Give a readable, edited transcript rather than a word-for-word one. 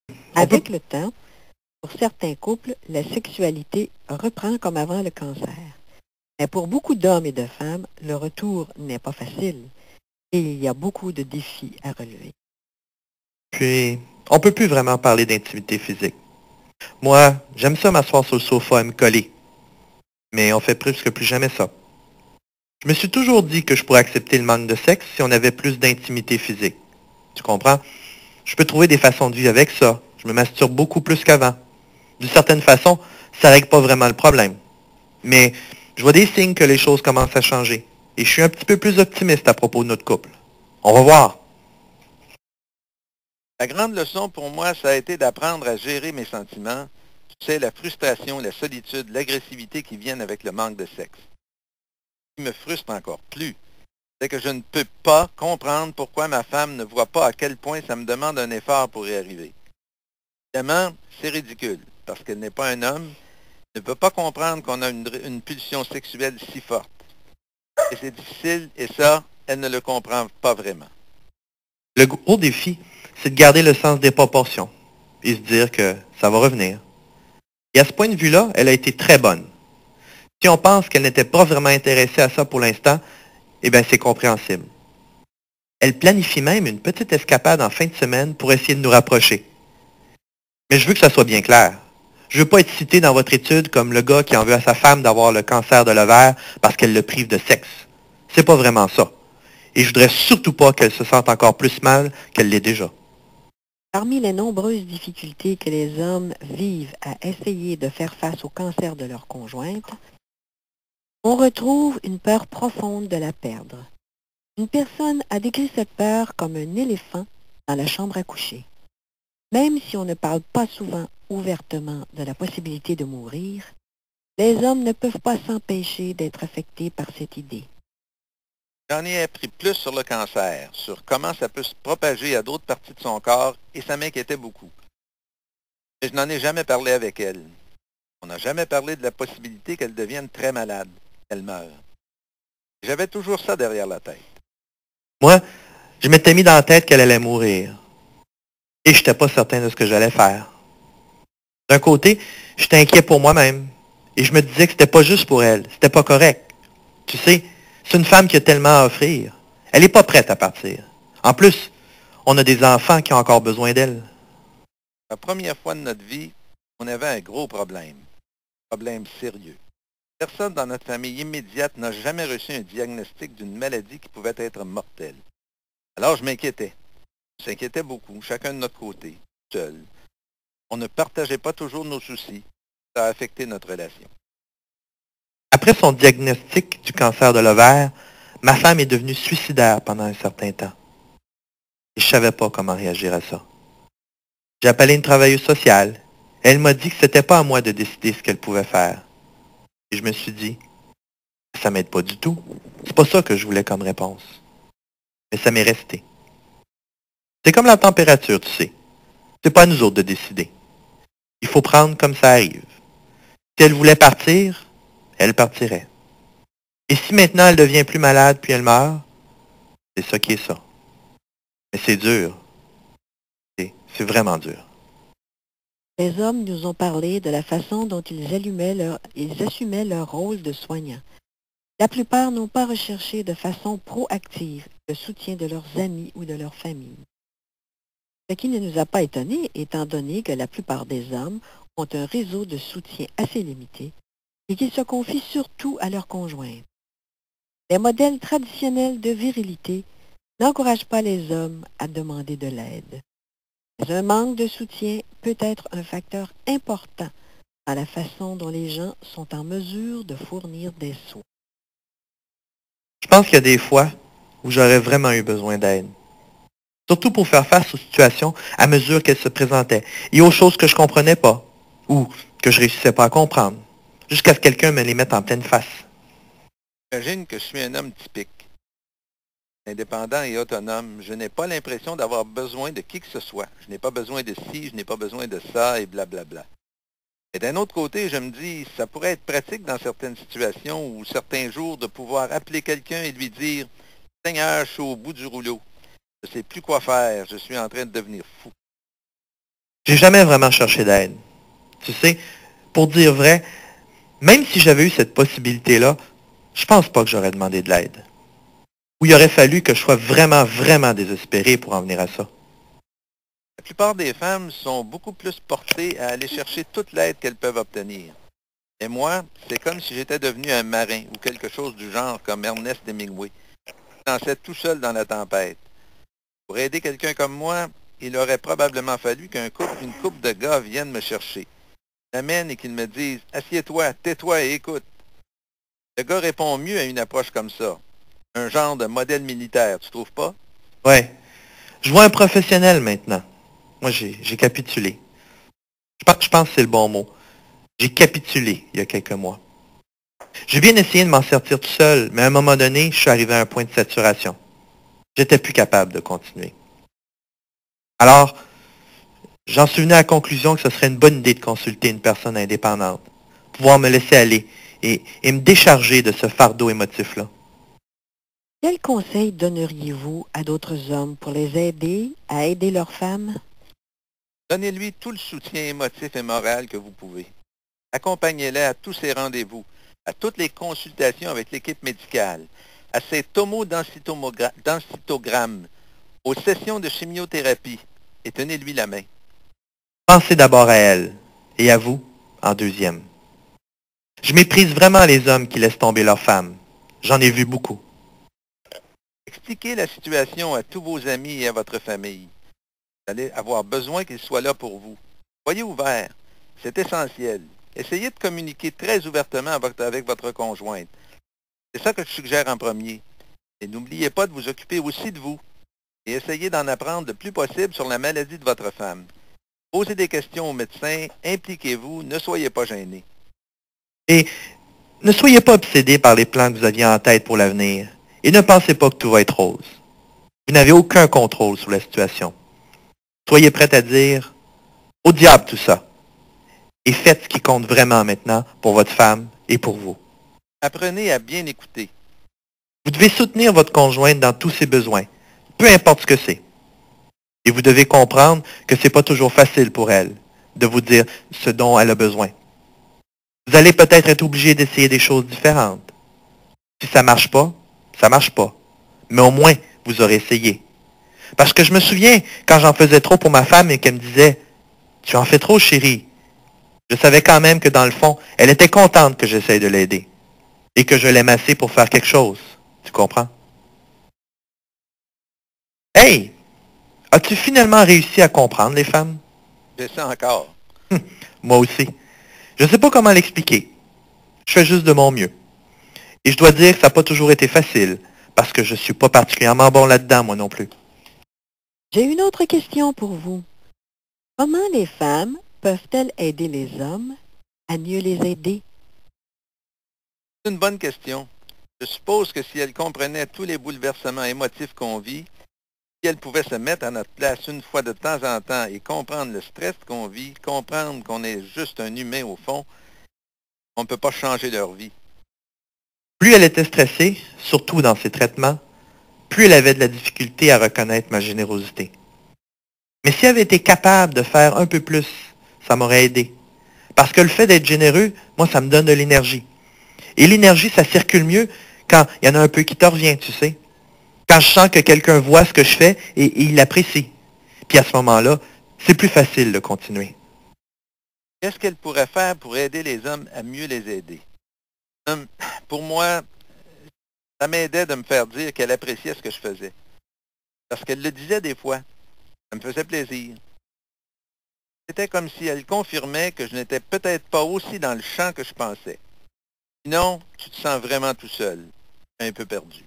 On peut... Avec le temps, pour certains couples, la sexualité reprend comme avant le cancer. Mais pour beaucoup d'hommes et de femmes, le retour n'est pas facile et il y a beaucoup de défis à relever. Puis, on peut plus vraiment parler d'intimité physique. Moi, j'aime ça m'asseoir sur le sofa et me coller. Mais on fait presque plus jamais ça. Je me suis toujours dit que je pourrais accepter le manque de sexe si on avait plus d'intimité physique. Tu comprends? Je peux trouver des façons de vivre avec ça. Je me masturbe beaucoup plus qu'avant. D'une certaine façon, ça règle pas vraiment le problème. Mais je vois des signes que les choses commencent à changer. Et je suis un petit peu plus optimiste à propos de notre couple. On va voir. La grande leçon pour moi, ça a été d'apprendre à gérer mes sentiments. Tu sais, la frustration, la solitude, l'agressivité qui viennent avec le manque de sexe. Ce qui me frustre encore plus, c'est que je ne peux pas comprendre pourquoi ma femme ne voit pas à quel point ça me demande un effort pour y arriver. Évidemment, c'est ridicule, parce qu'elle n'est pas un homme, ne peut pas comprendre qu'on a une pulsion sexuelle si forte. Et c'est difficile, et ça, elle ne le comprend pas vraiment. Le gros défi, c'est de garder le sens des proportions et se dire que ça va revenir. Et à ce point de vue-là, elle a été très bonne. Si on pense qu'elle n'était pas vraiment intéressée à ça pour l'instant, eh bien c'est compréhensible. Elle planifie même une petite escapade en fin de semaine pour essayer de nous rapprocher. Mais je veux que ça soit bien clair. Je veux pas être cité dans votre étude comme le gars qui en veut à sa femme d'avoir le cancer de l'ovaire parce qu'elle le prive de sexe. C'est pas vraiment ça. Et je voudrais surtout pas qu'elle se sente encore plus mal qu'elle l'est déjà. Parmi les nombreuses difficultés que les hommes vivent à essayer de faire face au cancer de leur conjointe, on retrouve une peur profonde de la perdre. Une personne a décrit cette peur comme un éléphant dans la chambre à coucher. Même si on ne parle pas souvent ouvertement de la possibilité de mourir, les hommes ne peuvent pas s'empêcher d'être affectés par cette idée. J'en ai appris plus sur le cancer, sur comment ça peut se propager à d'autres parties de son corps, et ça m'inquiétait beaucoup. Mais je n'en ai jamais parlé avec elle. On n'a jamais parlé de la possibilité qu'elle devienne très malade, qu'elle meure. J'avais toujours ça derrière la tête. Moi, je m'étais mis dans la tête qu'elle allait mourir. Et je n'étais pas certain de ce que j'allais faire. D'un côté, j'étais inquiet pour moi-même. Et je me disais que c'était pas juste pour elle. C'était pas correct. Tu sais, c'est une femme qui a tellement à offrir. Elle n'est pas prête à partir. En plus, on a des enfants qui ont encore besoin d'elle. La première fois de notre vie, on avait un gros problème. Un problème sérieux. Personne dans notre famille immédiate n'a jamais reçu un diagnostic d'une maladie qui pouvait être mortelle. Alors je m'inquiétais. On s'inquiétait beaucoup, chacun de notre côté, seul. On ne partageait pas toujours nos soucis. Ça a affecté notre relation. Après son diagnostic du cancer de l'ovaire, ma femme est devenue suicidaire pendant un certain temps. Et je savais pas comment réagir à ça. J'ai appelé une travailleuse sociale. Elle m'a dit que c'était pas à moi de décider ce qu'elle pouvait faire. Et je me suis dit, ça m'aide pas du tout. C'est pas ça que je voulais comme réponse. Mais ça m'est resté. C'est comme la température, tu sais. C'est pas à nous autres de décider. Il faut prendre comme ça arrive. Si elle voulait partir, elle partirait. Et si maintenant elle devient plus malade puis elle meurt, c'est ça qui est ça. Mais c'est dur. C'est vraiment dur. Les hommes nous ont parlé de la façon dont ils assumaient leur rôle de soignants. La plupart n'ont pas recherché de façon proactive le soutien de leurs amis ou de leur famille. Ce qui ne nous a pas étonnés, étant donné que la plupart des hommes ont un réseau de soutien assez limité et qu'ils se confient surtout à leurs conjointes. Les modèles traditionnels de virilité n'encouragent pas les hommes à demander de l'aide. Mais un manque de soutien peut être un facteur important dans la façon dont les gens sont en mesure de fournir des soins. Je pense qu'il y a des fois où j'aurais vraiment eu besoin d'aide. Surtout pour faire face aux situations à mesure qu'elles se présentaient et aux choses que je comprenais pas ou que je réussissais pas à comprendre, jusqu'à ce que quelqu'un me les mette en pleine face. J'imagine que je suis un homme typique. Indépendant et autonome, je n'ai pas l'impression d'avoir besoin de qui que ce soit. Je n'ai pas besoin de ci, je n'ai pas besoin de ça, et blablabla. Et d'un autre côté, je me dis, ça pourrait être pratique dans certaines situations ou certains jours de pouvoir appeler quelqu'un et lui dire, Seigneur, je suis au bout du rouleau. Je ne sais plus quoi faire, je suis en train de devenir fou. J'ai jamais vraiment cherché d'aide. Tu sais, pour dire vrai, même si j'avais eu cette possibilité-là, je pense pas que j'aurais demandé de l'aide. Ou il aurait fallu que je sois vraiment, vraiment désespéré pour en venir à ça. La plupart des femmes sont beaucoup plus portées à aller chercher toute l'aide qu'elles peuvent obtenir. Et moi, c'est comme si j'étais devenu un marin ou quelque chose du genre comme Ernest Hemingway. Je dansais tout seul dans la tempête. Pour aider quelqu'un comme moi, il aurait probablement fallu qu'une couple de gars viennent me chercher, m'amènent et qu'ils me disent « Assieds-toi, tais-toi et écoute ». Le gars répond mieux à une approche comme ça. Un genre de modèle militaire, tu trouves pas? Ouais, je vois un professionnel maintenant. Moi, j'ai capitulé. Je pense que c'est le bon mot. J'ai capitulé il y a quelques mois. J'ai bien essayé de m'en sortir tout seul, mais à un moment donné, je suis arrivé à un point de saturation. J'étais plus capable de continuer. Alors, j'en suis venu à la conclusion que ce serait une bonne idée de consulter une personne indépendante, pouvoir me laisser aller et me décharger de ce fardeau émotif-là. Quels conseils donneriez-vous à d'autres hommes pour les aider à aider leurs femmes? Donnez-lui tout le soutien émotif et moral que vous pouvez. Accompagnez-les à tous ses rendez-vous, à toutes les consultations avec l'équipe médicale, à ses tomodensitogrammes, aux sessions de chimiothérapie, et tenez-lui la main. Pensez d'abord à elle, et à vous, en deuxième. Je méprise vraiment les hommes qui laissent tomber leurs femmes. J'en ai vu beaucoup. Expliquez la situation à tous vos amis et à votre famille. Vous allez avoir besoin qu'ils soient là pour vous. Soyez ouverts. C'est essentiel. Essayez de communiquer très ouvertement avec votre conjointe. C'est ça que je suggère en premier. Et n'oubliez pas de vous occuper aussi de vous. Et essayez d'en apprendre le plus possible sur la maladie de votre femme. Posez des questions au médecin, impliquez-vous, ne soyez pas gênés. Et ne soyez pas obsédés par les plans que vous aviez en tête pour l'avenir. Et ne pensez pas que tout va être rose. Vous n'avez aucun contrôle sur la situation. Soyez prêts à dire « Au diable tout ça » et faites ce qui compte vraiment maintenant pour votre femme et pour vous. Apprenez à bien écouter. Vous devez soutenir votre conjointe dans tous ses besoins, peu importe ce que c'est. Et vous devez comprendre que ce n'est pas toujours facile pour elle de vous dire ce dont elle a besoin. Vous allez peut-être être obligé d'essayer des choses différentes. Si ça marche pas, ça marche pas. Mais au moins, vous aurez essayé. Parce que je me souviens, quand j'en faisais trop pour ma femme et qu'elle me disait « Tu en fais trop, chérie », je savais quand même que dans le fond, elle était contente que j'essaye de l'aider. Et que je l'aime assez pour faire quelque chose. Tu comprends? Hey! As-tu finalement réussi à comprendre les femmes? Je sais encore. Moi aussi. Je ne sais pas comment l'expliquer. Je fais juste de mon mieux. Et je dois dire que ça n'a pas toujours été facile, parce que je ne suis pas particulièrement bon là-dedans, moi non plus. J'ai une autre question pour vous. Comment les femmes peuvent-elles aider les hommes à mieux les aider? C'est une bonne question. Je suppose que si elles comprenaient tous les bouleversements émotifs qu'on vit, si elles pouvaient se mettre à notre place une fois de temps en temps et comprendre le stress qu'on vit, comprendre qu'on est juste un humain au fond, on ne peut pas changer leur vie. Plus elle était stressée, surtout dans ses traitements, plus elle avait de la difficulté à reconnaître ma générosité. Mais si elle avait été capable de faire un peu plus, ça m'aurait aidé. Parce que le fait d'être généreux, moi, ça me donne de l'énergie. Et l'énergie, ça circule mieux quand il y en a un peu qui te revient, tu sais. Quand je sens que quelqu'un voit ce que je fais et il l'apprécie. Puis à ce moment-là, c'est plus facile de continuer. Qu'est-ce qu'elle pourrait faire pour aider les hommes à mieux les aider? Pour moi, ça m'aidait de me faire dire qu'elle appréciait ce que je faisais. Parce qu'elle le disait des fois. Ça me faisait plaisir. C'était comme si elle confirmait que je n'étais peut-être pas aussi dans le champ que je pensais. Sinon, tu te sens vraiment tout seul, un peu perdu.